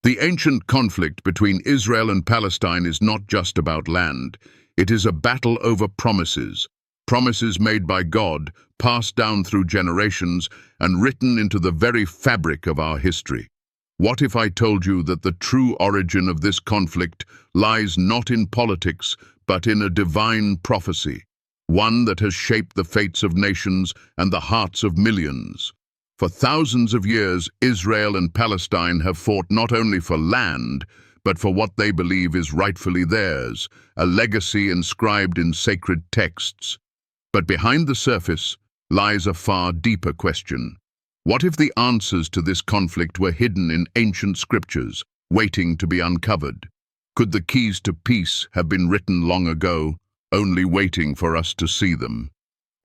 The ancient conflict between Israel and Palestine is not just about land. It is a battle over promises. Promises made by God, passed down through generations, and written into the very fabric of our history. What if I told you that the true origin of this conflict lies not in politics, but in a divine prophecy, one that has shaped the fates of nations and the hearts of millions? For thousands of years, Israel and Palestine have fought not only for land, but for what they believe is rightfully theirs, a legacy inscribed in sacred texts. But behind the surface lies a far deeper question. What if the answers to this conflict were hidden in ancient scriptures, waiting to be uncovered? Could the keys to peace have been written long ago, only waiting for us to see them?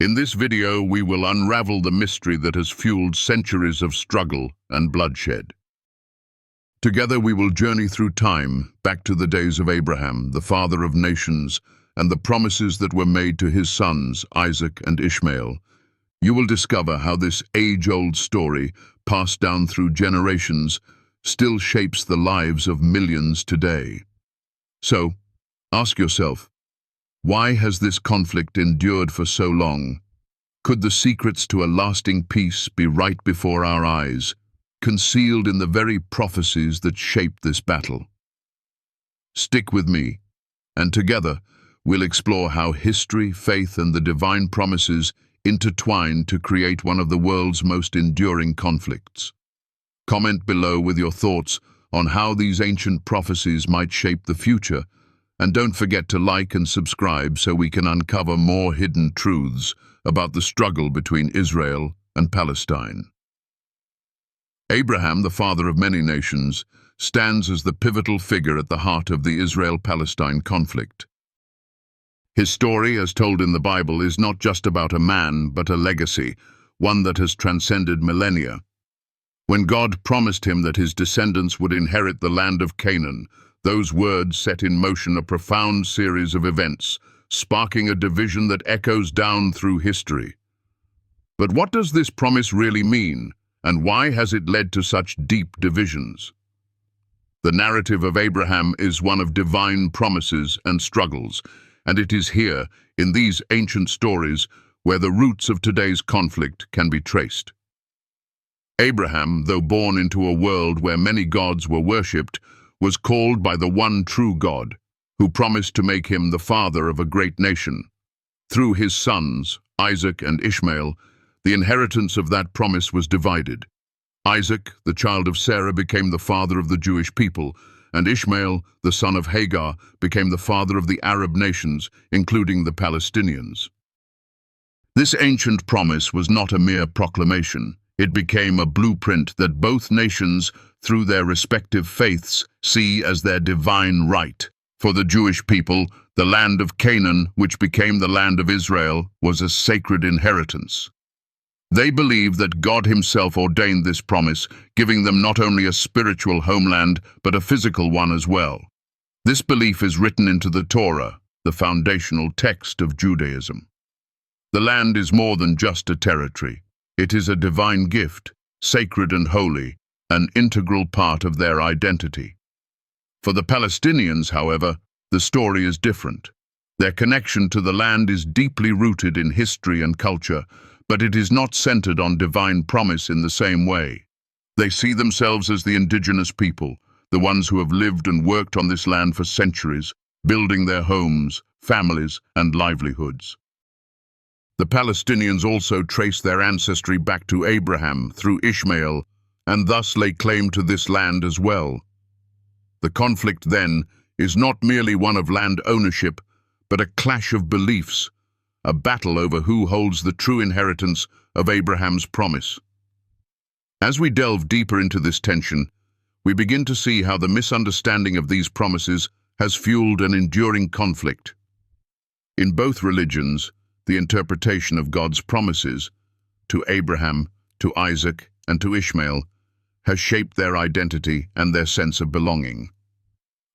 In this video, we will unravel the mystery that has fueled centuries of struggle and bloodshed. Together we will journey through time, back to the days of Abraham, the father of nations, and the promises that were made to his sons, Isaac and Ishmael. You will discover how this age-old story, passed down through generations, still shapes the lives of millions today. So, ask yourself, why has this conflict endured for so long? Could the secrets to a lasting peace be right before our eyes, concealed in the very prophecies that shape this battle? Stick with me, and together we'll explore how history, faith, and the divine promises intertwine to create one of the world's most enduring conflicts. Comment below with your thoughts on how these ancient prophecies might shape the future, and don't forget to like and subscribe so we can uncover more hidden truths about the struggle between Israel and Palestine. Abraham, the father of many nations, stands as the pivotal figure at the heart of the Israel-Palestine conflict. His story, as told in the Bible, is not just about a man, but a legacy, one that has transcended millennia. When God promised him that his descendants would inherit the land of Canaan, those words set in motion a profound series of events, sparking a division that echoes down through history. But what does this promise really mean, and why has it led to such deep divisions? The narrative of Abraham is one of divine promises and struggles, and it is here, in these ancient stories, where the roots of today's conflict can be traced. Abraham, though born into a world where many gods were worshipped, was called by the one true God, who promised to make him the father of a great nation. Through his sons, Isaac and Ishmael, the inheritance of that promise was divided. Isaac, the child of Sarah, became the father of the Jewish people, and Ishmael, the son of Hagar, became the father of the Arab nations, including the Palestinians. This ancient promise was not a mere proclamation. It became a blueprint that both nations, through their respective faiths, see as their divine right. For the Jewish people, the land of Canaan, which became the land of Israel, was a sacred inheritance. They believed that God himself ordained this promise, giving them not only a spiritual homeland, but a physical one as well. This belief is written into the Torah, the foundational text of Judaism. The land is more than just a territory. It is a divine gift, sacred and holy, an integral part of their identity. For the Palestinians, however, the story is different. Their connection to the land is deeply rooted in history and culture, but it is not centered on divine promise in the same way. They see themselves as the indigenous people, the ones who have lived and worked on this land for centuries, building their homes, families, and livelihoods. The Palestinians also trace their ancestry back to Abraham through Ishmael, and thus lay claim to this land as well. The conflict, then, is not merely one of land ownership, but a clash of beliefs, a battle over who holds the true inheritance of Abraham's promise. As we delve deeper into this tension, we begin to see how the misunderstanding of these promises has fueled an enduring conflict. In both religions, the interpretation of God's promises to Abraham, to Isaac, and to Ishmael has shaped their identity and their sense of belonging.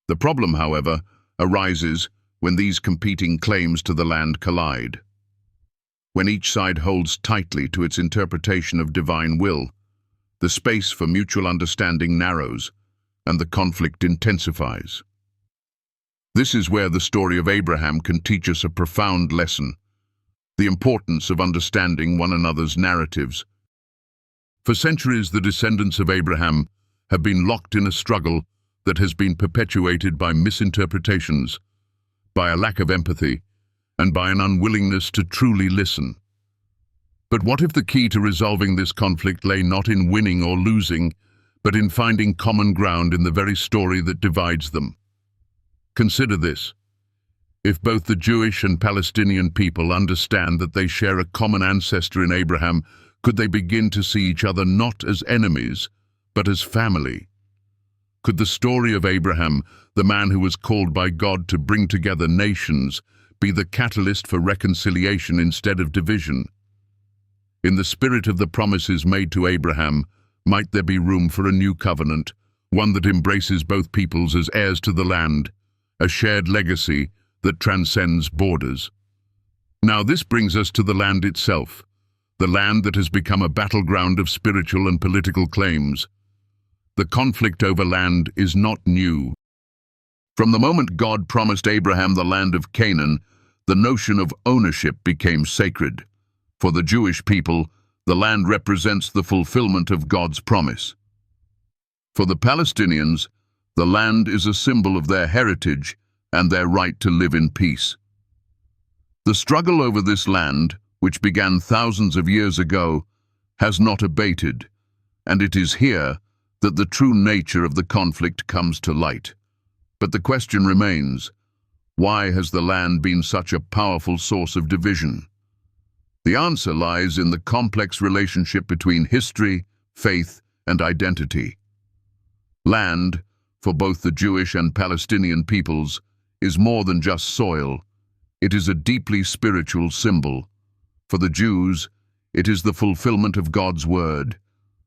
The problem, however, arises when these competing claims to the land collide. When each side holds tightly to its interpretation of divine will, the space for mutual understanding narrows, and the conflict intensifies. This is where the story of Abraham can teach us a profound lesson: the importance of understanding one another's narratives. For centuries, the descendants of Abraham have been locked in a struggle that has been perpetuated by misinterpretations, by a lack of empathy, and by an unwillingness to truly listen. But what if the key to resolving this conflict lay not in winning or losing, but in finding common ground in the very story that divides them? Consider this. If both the Jewish and Palestinian people understand that they share a common ancestor in Abraham, could they begin to see each other not as enemies, but as family? Could the story of Abraham, the man who was called by God to bring together nations, be the catalyst for reconciliation instead of division? In the spirit of the promises made to Abraham, might there be room for a new covenant, one that embraces both peoples as heirs to the land, a shared legacy that transcends borders? Now this brings us to the land itself, the land that has become a battleground of spiritual and political claims. The conflict over land is not new. From the moment God promised Abraham the land of Canaan, the notion of ownership became sacred. For the Jewish people, the land represents the fulfillment of God's promise. For the Palestinians, the land is a symbol of their heritage and their right to live in peace. The struggle over this land, which began thousands of years ago, has not abated, and it is here that the true nature of the conflict comes to light. But the question remains, why has the land been such a powerful source of division? The answer lies in the complex relationship between history, faith, and identity. Land, for both the Jewish and Palestinian peoples, is more than just soil. It is a deeply spiritual symbol. For the Jews, it is the fulfillment of God's word,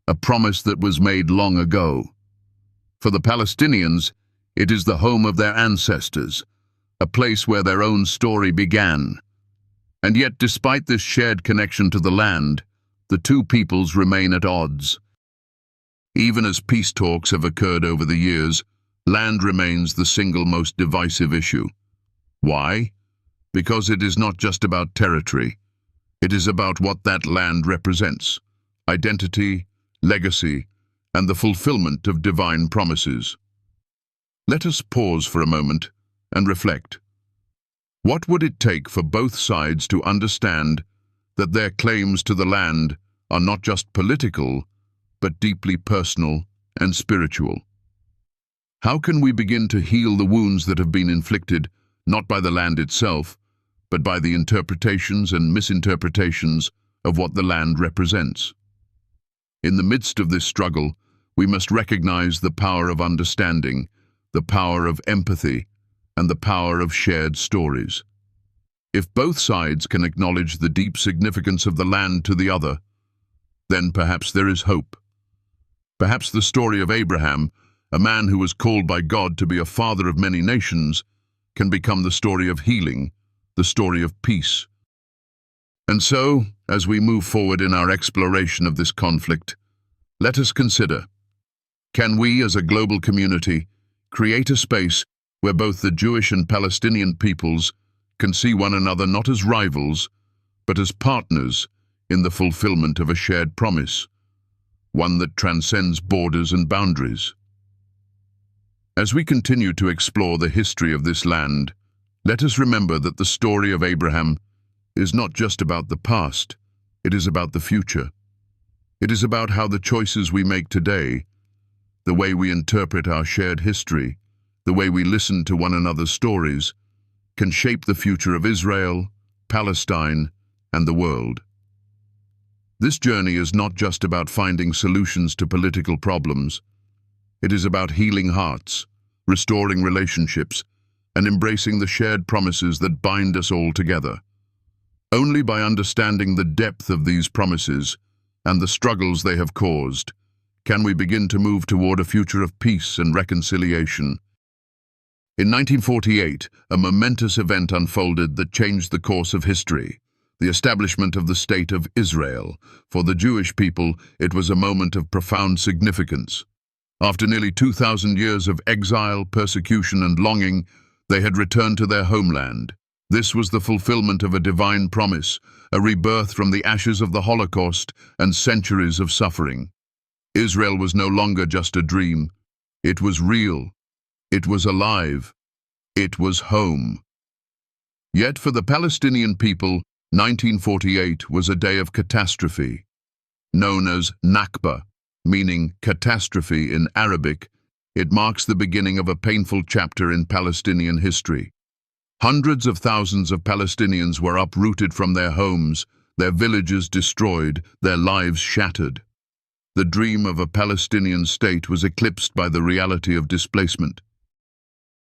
a promise that was made long ago. For the Palestinians, it is the home of their ancestors, a place where their own story began. And yet, despite this shared connection to the land, the two peoples remain at odds. Even as peace talks have occurred over the years, land remains the single most divisive issue. Why? Because it is not just about territory. It is about what that land represents: identity, legacy, and the fulfillment of divine promises. Let us pause for a moment and reflect. What would it take for both sides to understand that their claims to the land are not just political, but deeply personal and spiritual? How can we begin to heal the wounds that have been inflicted, not by the land itself, but by the interpretations and misinterpretations of what the land represents? In the midst of this struggle, we must recognize the power of understanding, the power of empathy, and the power of shared stories. If both sides can acknowledge the deep significance of the land to the other, then perhaps there is hope. Perhaps the story of Abraham, a man who was called by God to be a father of many nations, can become the story of healing, the story of peace. And so, as we move forward in our exploration of this conflict, let us consider, can we as a global community create a space where both the Jewish and Palestinian peoples can see one another not as rivals, but as partners in the fulfillment of a shared promise, one that transcends borders and boundaries? As we continue to explore the history of this land, let us remember that the story of Abraham is not just about the past, it is about the future. It is about how the choices we make today, the way we interpret our shared history, the way we listen to one another's stories, can shape the future of Israel, Palestine, and the world. This journey is not just about finding solutions to political problems. It is about healing hearts, restoring relationships, and embracing the shared promises that bind us all together. Only by understanding the depth of these promises and the struggles they have caused, can we begin to move toward a future of peace and reconciliation. In 1948, a momentous event unfolded that changed the course of history: the establishment of the State of Israel. For the Jewish people, it was a moment of profound significance. After nearly 2,000 years of exile, persecution, and longing, they had returned to their homeland. This was the fulfillment of a divine promise, a rebirth from the ashes of the Holocaust and centuries of suffering. Israel was no longer just a dream. It was real. It was alive. It was home. Yet for the Palestinian people, 1948 was a day of catastrophe. Known as Nakba, meaning catastrophe in Arabic, it marks the beginning of a painful chapter in Palestinian history. Hundreds of thousands of Palestinians were uprooted from their homes, their villages destroyed, their lives shattered. The dream of a Palestinian state was eclipsed by the reality of displacement.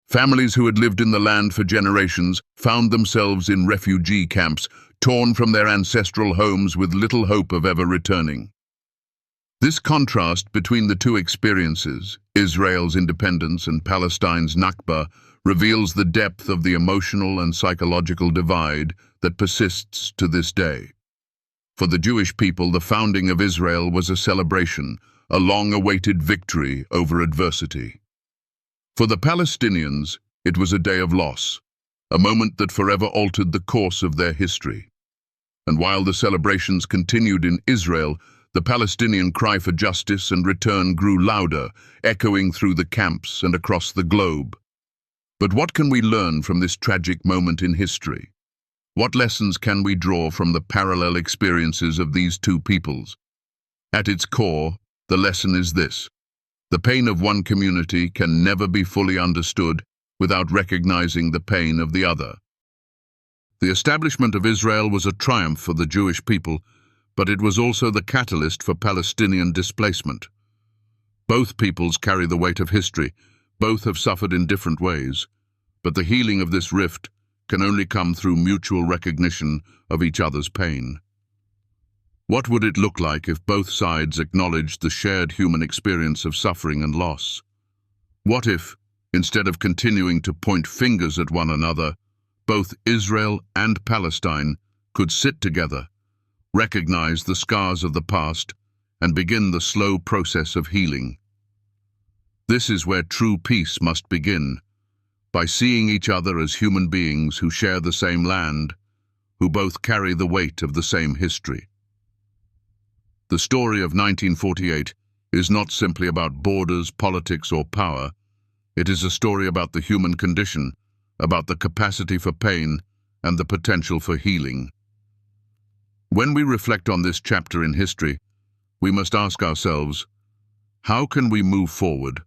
Families who had lived in the land for generations found themselves in refugee camps, torn from their ancestral homes with little hope of ever returning. This contrast between the two experiences, Israel's independence and Palestine's Nakba, reveals the depth of the emotional and psychological divide that persists to this day. For the Jewish people, the founding of Israel was a celebration, a long-awaited victory over adversity. For the Palestinians, it was a day of loss, a moment that forever altered the course of their history. And while the celebrations continued in Israel, the Palestinian cry for justice and return grew louder, echoing through the camps and across the globe. But what can we learn from this tragic moment in history? What lessons can we draw from the parallel experiences of these two peoples? At its core, the lesson is this: the pain of one community can never be fully understood without recognizing the pain of the other. The establishment of Israel was a triumph for the Jewish people, but it was also the catalyst for Palestinian displacement. Both peoples carry the weight of history. Both have suffered in different ways, but the healing of this rift can only come through mutual recognition of each other's pain. What would it look like if both sides acknowledged the shared human experience of suffering and loss? What if, instead of continuing to point fingers at one another, both Israel and Palestine could sit together, recognize the scars of the past, and begin the slow process of healing? This is where true peace must begin, by seeing each other as human beings who share the same land, who both carry the weight of the same history. The story of 1948 is not simply about borders, politics, or power. It is a story about the human condition, about the capacity for pain and the potential for healing. When we reflect on this chapter in history, we must ask ourselves, how can we move forward?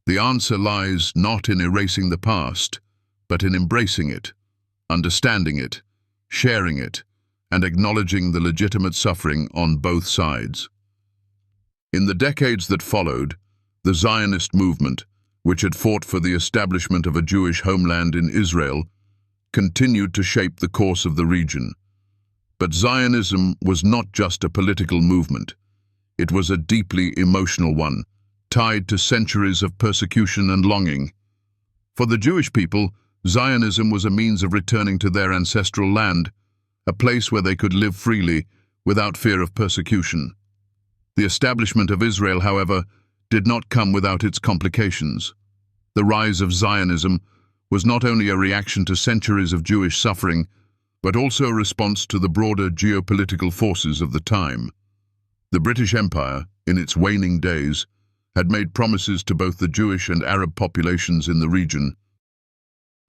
The answer lies not in erasing the past, but in embracing it, understanding it, sharing it, and acknowledging the legitimate suffering on both sides. In the decades that followed, the Zionist movement, which had fought for the establishment of a Jewish homeland in Israel, continued to shape the course of the region. But Zionism was not just a political movement. It was a deeply emotional one, tied to centuries of persecution and longing. For the Jewish people, Zionism was a means of returning to their ancestral land, a place where they could live freely, without fear of persecution. The establishment of Israel, however, did not come without its complications. The rise of Zionism was not only a reaction to centuries of Jewish suffering, but also a response to the broader geopolitical forces of the time. The British Empire, in its waning days, had made promises to both the Jewish and Arab populations in the region.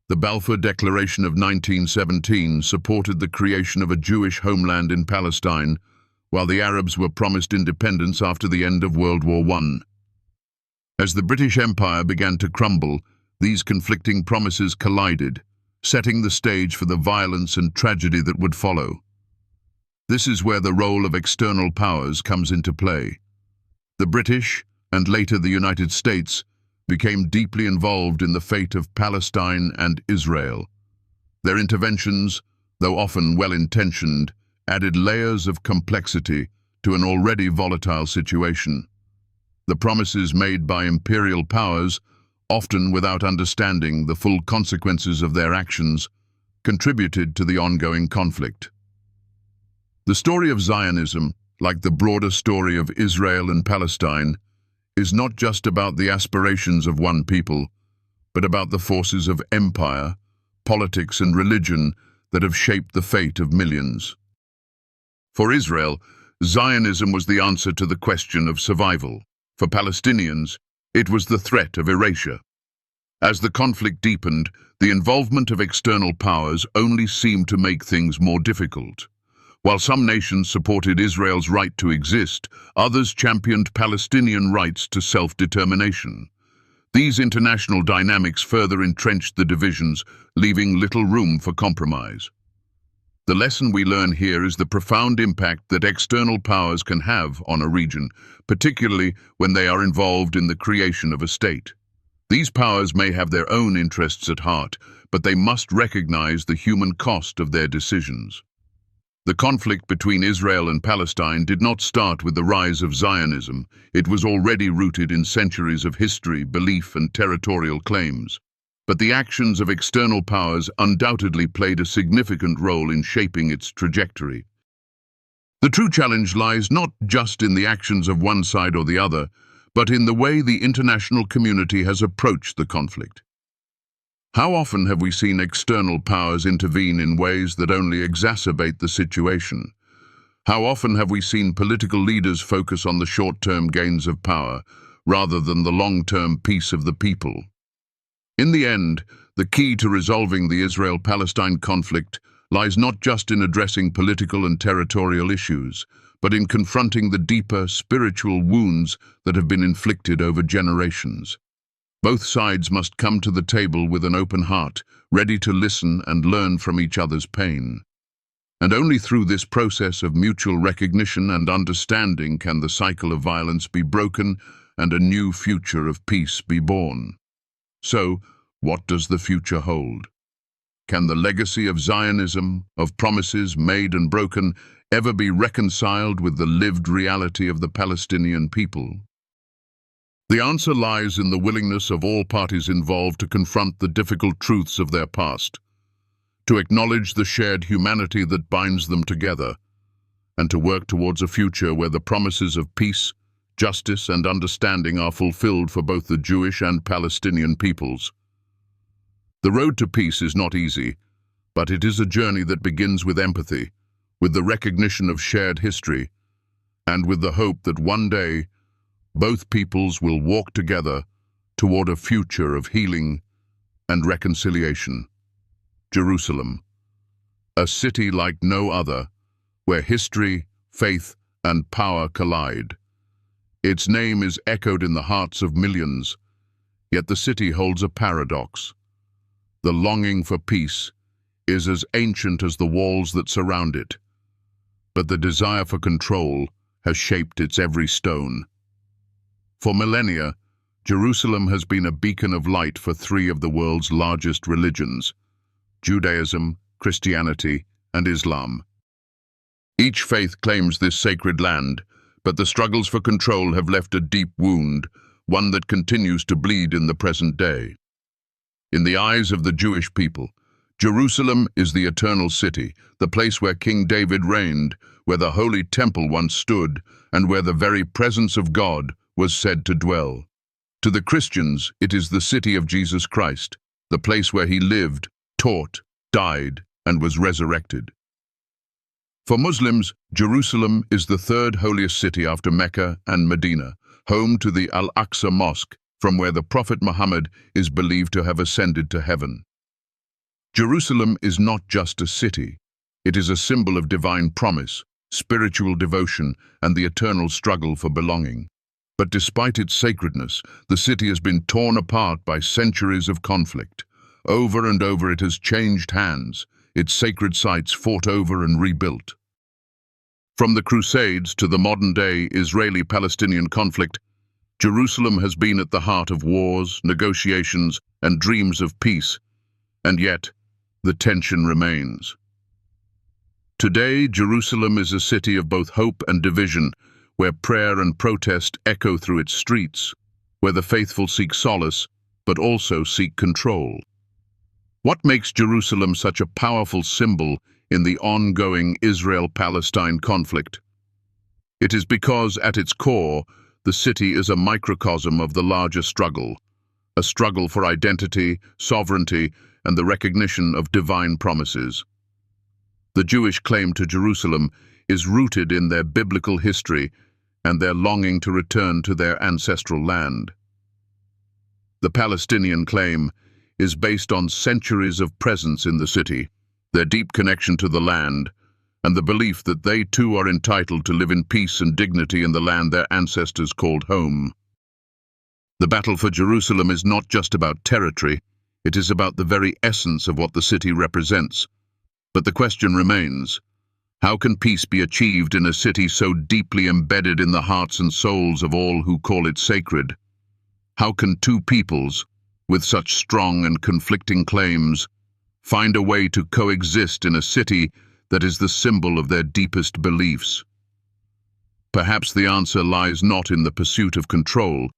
The Balfour Declaration of 1917 supported the creation of a Jewish homeland in Palestine, while the Arabs were promised independence after the end of World War I. As the British Empire began to crumble, these conflicting promises collided, setting the stage for the violence and tragedy that would follow. This is where the role of external powers comes into play. The British, and later the United States, became deeply involved in the fate of Palestine and Israel. Their interventions, though often well-intentioned, added layers of complexity to an already volatile situation. The promises made by imperial powers, often without understanding the full consequences of their actions, contributed to the ongoing conflict. The story of Zionism, like the broader story of Israel and Palestine, is not just about the aspirations of one people, but about the forces of empire, politics, and religion that have shaped the fate of millions. For Israel, Zionism was the answer to the question of survival. For Palestinians, it was the threat of erasure. As the conflict deepened, the involvement of external powers only seemed to make things more difficult. While some nations supported Israel's right to exist, others championed Palestinian rights to self-determination. These international dynamics further entrenched the divisions, leaving little room for compromise. The lesson we learn here is the profound impact that external powers can have on a region, particularly when they are involved in the creation of a state. These powers may have their own interests at heart, but they must recognize the human cost of their decisions. The conflict between Israel and Palestine did not start with the rise of Zionism. It was already rooted in centuries of history, belief, and territorial claims. But the actions of external powers undoubtedly played a significant role in shaping its trajectory. The true challenge lies not just in the actions of one side or the other, but in the way the international community has approached the conflict. How often have we seen external powers intervene in ways that only exacerbate the situation? How often have we seen political leaders focus on the short-term gains of power, rather than the long-term peace of the people? In the end, the key to resolving the Israel-Palestine conflict lies not just in addressing political and territorial issues, but in confronting the deeper spiritual wounds that have been inflicted over generations. Both sides must come to the table with an open heart, ready to listen and learn from each other's pain. And only through this process of mutual recognition and understanding can the cycle of violence be broken and a new future of peace be born. So, what does the future hold? Can the legacy of Zionism, of promises made and broken, ever be reconciled with the lived reality of the Palestinian people? The answer lies in the willingness of all parties involved to confront the difficult truths of their past, to acknowledge the shared humanity that binds them together, and to work towards a future where the promises of peace, justice, and understanding are fulfilled for both the Jewish and Palestinian peoples. The road to peace is not easy, but it is a journey that begins with empathy, with the recognition of shared history, and with the hope that one day both peoples will walk together toward a future of healing and reconciliation. Jerusalem, a city like no other, where history, faith, and power collide. Its name is echoed in the hearts of millions, yet the city holds a paradox. The longing for peace is as ancient as the walls that surround it, but the desire for control has shaped its every stone. For millennia, Jerusalem has been a beacon of light for three of the world's largest religions: Judaism, Christianity, and Islam. Each faith claims this sacred land, but the struggles for control have left a deep wound, one that continues to bleed in the present day. In the eyes of the Jewish people, Jerusalem is the eternal city, the place where King David reigned, where the Holy Temple once stood, and where the very presence of God was said to dwell. To the Christians, it is the city of Jesus Christ, the place where he lived, taught, died, and was resurrected. For Muslims, Jerusalem is the third holiest city after Mecca and Medina, home to the Al-Aqsa Mosque, from where the Prophet Muhammad is believed to have ascended to heaven. Jerusalem is not just a city. It is a symbol of divine promise, spiritual devotion, and the eternal struggle for belonging. But despite its sacredness, the city has been torn apart by centuries of conflict. Over and over it has changed hands, its sacred sites fought over and rebuilt. From the Crusades to the modern-day Israeli-Palestinian conflict, Jerusalem has been at the heart of wars, negotiations, and dreams of peace, and yet the tension remains. Today, Jerusalem is a city of both hope and division, where prayer and protest echo through its streets, where the faithful seek solace, but also seek control. What makes Jerusalem such a powerful symbol in the ongoing Israel-Palestine conflict? It is because, at its core, the city is a microcosm of the larger struggle, a struggle for identity, sovereignty, and the recognition of divine promises. The Jewish claim to Jerusalem is rooted in their biblical history and their longing to return to their ancestral land. The Palestinian claim is based on centuries of presence in the city, their deep connection to the land, and the belief that they too are entitled to live in peace and dignity in the land their ancestors called home. The battle for Jerusalem is not just about territory, it is about the very essence of what the city represents. But the question remains, how can peace be achieved in a city so deeply embedded in the hearts and souls of all who call it sacred? How can two peoples, with such strong and conflicting claims, find a way to coexist in a city that is the symbol of their deepest beliefs? Perhaps the answer lies not in the pursuit of control,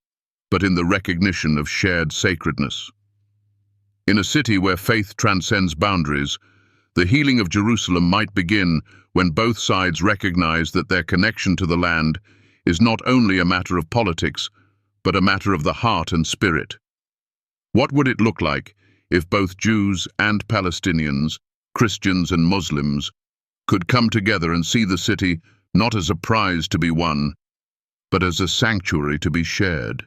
but in the recognition of shared sacredness. In a city where faith transcends boundaries, the healing of Jerusalem might begin when both sides recognize that their connection to the land is not only a matter of politics, but a matter of the heart and spirit. What would it look like if both Jews and Palestinians, Christians and Muslims, could come together and see the city not as a prize to be won, but as a sanctuary to be shared?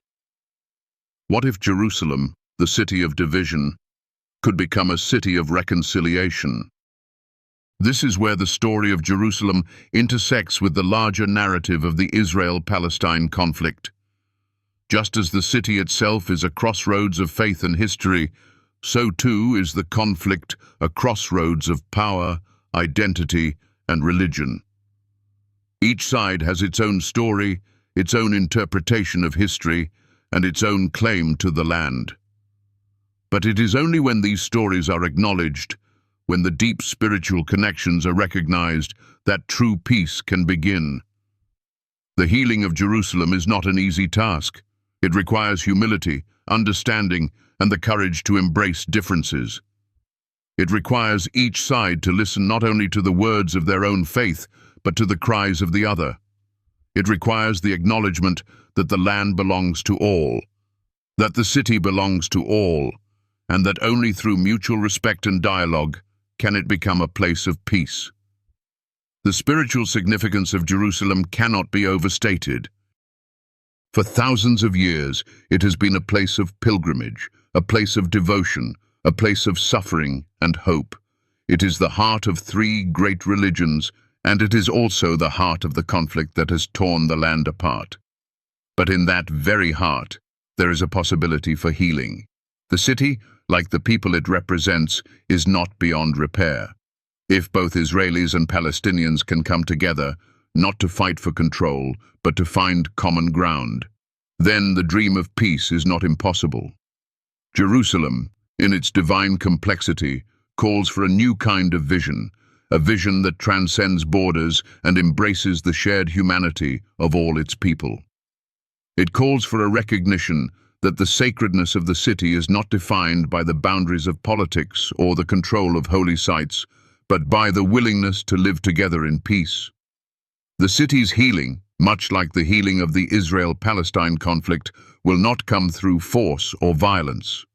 What if Jerusalem, the city of division, could become a city of reconciliation? This is where the story of Jerusalem intersects with the larger narrative of the Israel-Palestine conflict. Just as the city itself is a crossroads of faith and history, so too is the conflict a crossroads of power, identity, and religion. Each side has its own story, its own interpretation of history, and its own claim to the land. But it is only when these stories are acknowledged, when the deep spiritual connections are recognized, that true peace can begin. The healing of Jerusalem is not an easy task. It requires humility, understanding, and the courage to embrace differences. It requires each side to listen not only to the words of their own faith, but to the cries of the other. It requires the acknowledgement that the land belongs to all, that the city belongs to all, and that only through mutual respect and dialogue can it become a place of peace. The spiritual significance of Jerusalem cannot be overstated. For thousands of years, it has been a place of pilgrimage, a place of devotion, a place of suffering and hope. It is the heart of three great religions, and it is also the heart of the conflict that has torn the land apart. But in that very heart, there is a possibility for healing. The city, like the people it represents, is not beyond repair. If both Israelis and Palestinians can come together, not to fight for control, but to find common ground, then the dream of peace is not impossible. Jerusalem, in its divine complexity, calls for a new kind of vision, a vision that transcends borders and embraces the shared humanity of all its people. It calls for a recognition that the sacredness of the city is not defined by the boundaries of politics or the control of holy sites, but by the willingness to live together in peace. The city's healing, much like the healing of the Israel-Palestine conflict, will not come through force or violence.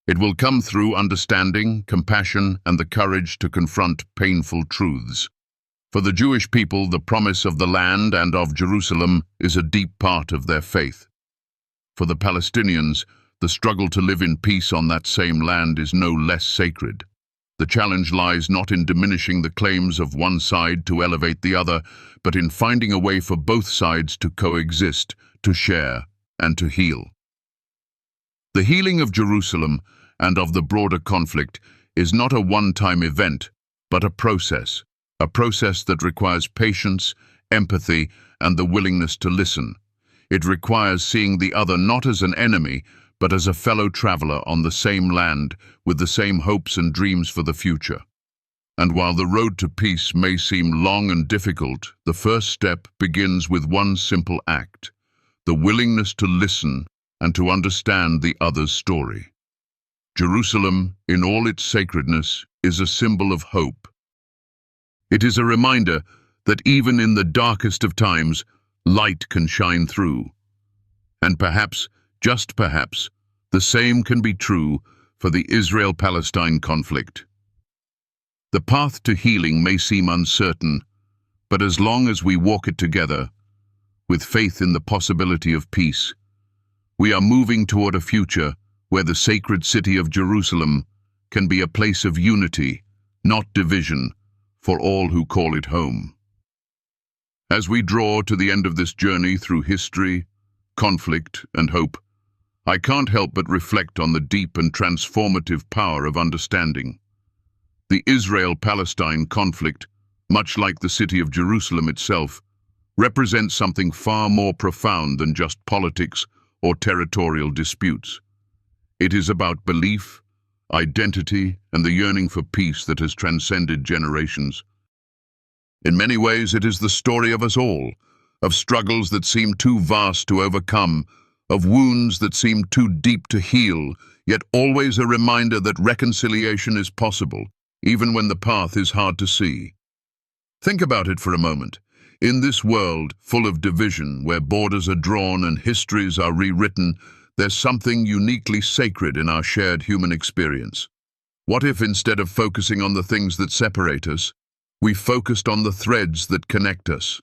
It will come through understanding, compassion, and the courage to confront painful truths. For the Jewish people, the promise of the land and of Jerusalem is a deep part of their faith. For the Palestinians, the struggle to live in peace on that same land is no less sacred. The challenge lies not in diminishing the claims of one side to elevate the other, but in finding a way for both sides to coexist, to share, and to heal. The healing of Jerusalem and of the broader conflict is not a one-time event, but a process that requires patience, empathy, and the willingness to listen. It requires seeing the other not as an enemy, but as a fellow traveler on the same land with the same hopes and dreams for the future. And while the road to peace may seem long and difficult, the first step begins with one simple act: the willingness to listen and to understand the other's story. Jerusalem, in all its sacredness, is a symbol of hope. It is a reminder that even in the darkest of times, light can shine through. And perhaps, just perhaps, the same can be true for the Israel-Palestine conflict. The path to healing may seem uncertain, but as long as we walk it together, with faith in the possibility of peace, we are moving toward a future where the sacred city of Jerusalem can be a place of unity, not division, for all who call it home. As we draw to the end of this journey through history, conflict, and hope, I can't help but reflect on the deep and transformative power of understanding. The Israel-Palestine conflict, much like the city of Jerusalem itself, represents something far more profound than just politics or territorial disputes. It is about belief, identity, and the yearning for peace that has transcended generations. In many ways, it is the story of us all, of struggles that seem too vast to overcome, of wounds that seem too deep to heal, yet always a reminder that reconciliation is possible, even when the path is hard to see. Think about it for a moment. In this world full of division, where borders are drawn and histories are rewritten, there's something uniquely sacred in our shared human experience. What if, instead of focusing on the things that separate us, we focused on the threads that connect us?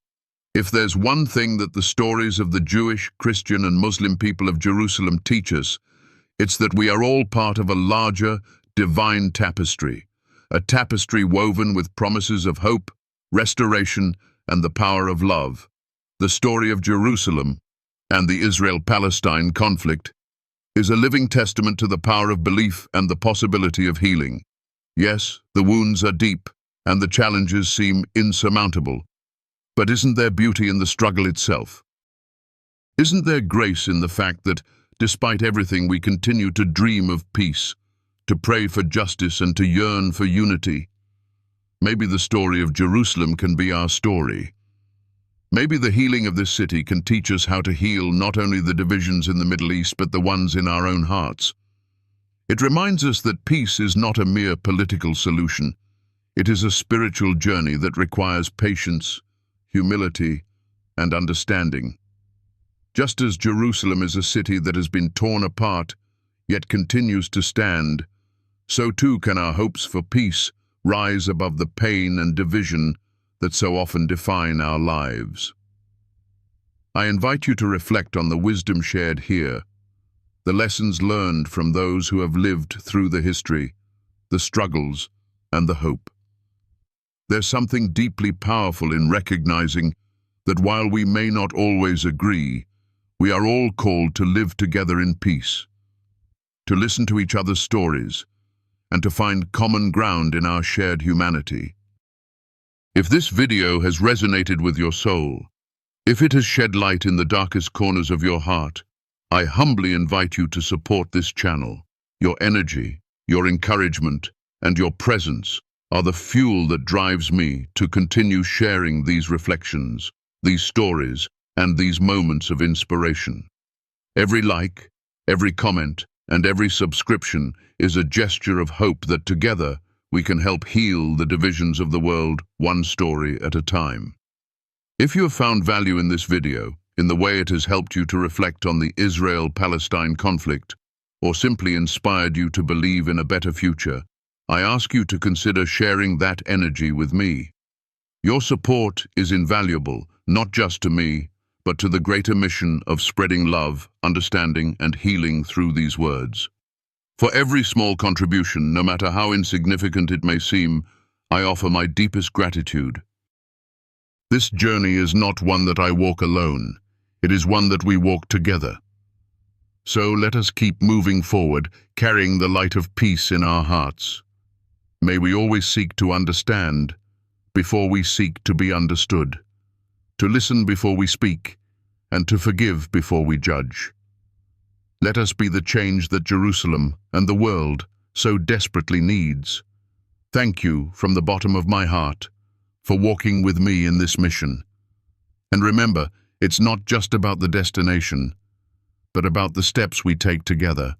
If there's one thing that the stories of the Jewish, Christian, and Muslim people of Jerusalem teach us, it's that we are all part of a larger, divine tapestry, a tapestry woven with promises of hope, restoration, and the power of love. The story of Jerusalem and the Israel-Palestine conflict is a living testament to the power of belief and the possibility of healing. Yes, the wounds are deep and the challenges seem insurmountable, but isn't there beauty in the struggle itself? Isn't there grace in the fact that, despite everything, we continue to dream of peace, to pray for justice, and to yearn for unity? Maybe the story of Jerusalem can be our story. Maybe the healing of this city can teach us how to heal not only the divisions in the Middle East, but the ones in our own hearts. It reminds us that peace is not a mere political solution. It is a spiritual journey that requires patience, humility, and understanding. Just as Jerusalem is a city that has been torn apart, yet continues to stand, so too can our hopes for peace rise above the pain and division that so often define our lives. I invite you to reflect on the wisdom shared here, the lessons learned from those who have lived through the history, the struggles, and the hope. There's something deeply powerful in recognizing that while we may not always agree, we are all called to live together in peace, to listen to each other's stories, and to find common ground in our shared humanity. If this video has resonated with your soul, if it has shed light in the darkest corners of your heart, I humbly invite you to support this channel. Your energy, your encouragement, and your presence are the fuel that drives me to continue sharing these reflections, these stories, and these moments of inspiration. Every like, every comment, and every subscription is a gesture of hope that together we can help heal the divisions of the world, one story at a time. If you have found value in this video, in the way it has helped you to reflect on the Israel-Palestine conflict, or simply inspired you to believe in a better future, I ask you to consider sharing that energy with me. Your support is invaluable, not just to me, but to the greater mission of spreading love, understanding, and healing through these words. For every small contribution, no matter how insignificant it may seem, I offer my deepest gratitude. This journey is not one that I walk alone. It is one that we walk together. So let us keep moving forward, carrying the light of peace in our hearts. May we always seek to understand before we seek to be understood, to listen before we speak, and to forgive before we judge. Let us be the change that Jerusalem and the world so desperately needs. Thank you from the bottom of my heart for walking with me in this mission. And remember, it's not just about the destination, but about the steps we take together.